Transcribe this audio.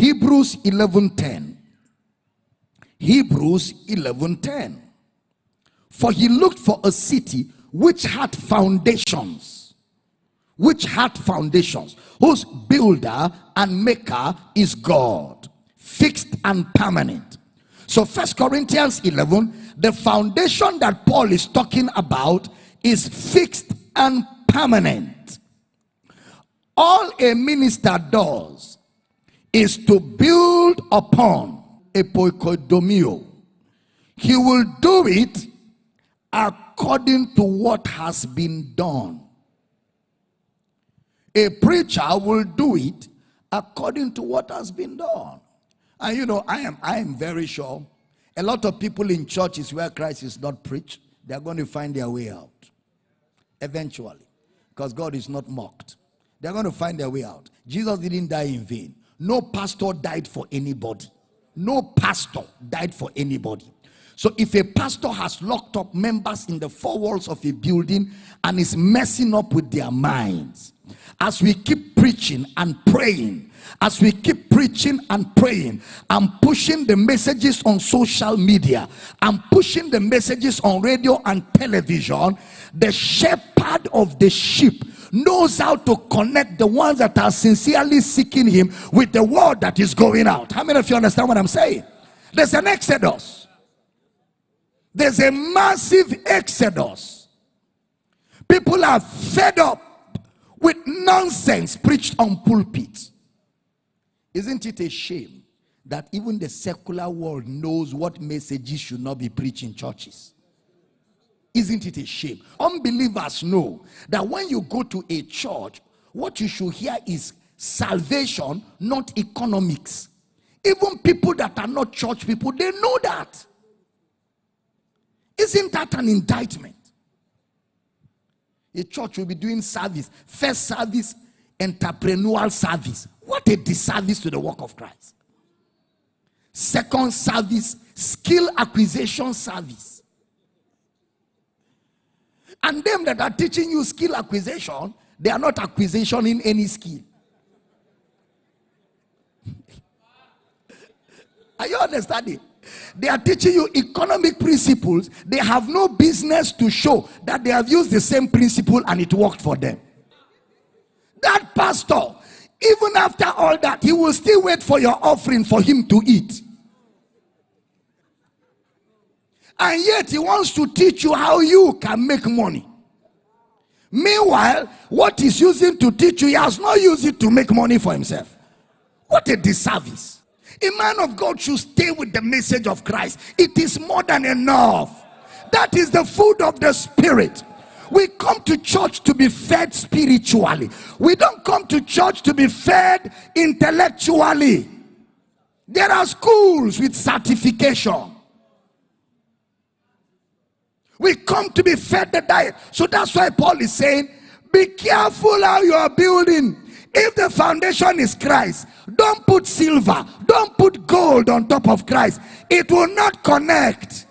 Hebrews 11:10. Hebrews 11:10. For he looked for a city which had foundations, whose builder and maker is God, fixed and permanent. So 1 Corinthians 11, the foundation that Paul is talking about is fixed and permanent. All a minister does is to build upon epoikodomio. He will do it according to what has been done. A preacher will do it according to what has been done. And you know, I am very sure a lot of people in churches where Christ is not preached, they are going to find their way out eventually, because God is not mocked. They are going to find their way out. Jesus didn't die in vain. No pastor died for anybody. No pastor died for anybody. So if a pastor has locked up members in the four walls of a building and is messing up with their minds, as we keep preaching and praying, as we keep preaching and praying and pushing the messages on social media and pushing the messages on radio and television, the shepherd of the sheep knows how to connect the ones that are sincerely seeking him with the word that is going out. How many of you understand what I'm saying? There's an exodus. There's a massive exodus. People are fed up with nonsense preached on pulpits. Isn't it a shame that even the secular world knows what messages should not be preached in churches? Isn't it a shame? Unbelievers know that when you go to a church, what you should hear is salvation, not economics. Even people that are not church people, they know that. Isn't that an indictment? A church will be doing service, first service, entrepreneurial service. What a disservice to the work of Christ. Second service, skill acquisition service. And them that are teaching you skill acquisition, they are not acquisitioning any skill. Are you understanding? They are teaching you economic principles. They have no business to show that they have used the same principle and it worked for them. That pastor, even after all that, he will still wait for your offering for him to eat. And yet he wants to teach you how you can make money. Meanwhile, what he's using to teach you, he has not used it to make money for himself. What a disservice. A man of God should stay with the message of Christ. It is more than enough. That is the food of the spirit. We come to church to be fed spiritually. We don't come to church to be fed intellectually. There are schools with certification. We come to be fed the diet. So that's why Paul is saying, be careful how you are building. If the foundation is Christ, don't put silver, don't put gold on top of Christ. It will not connect.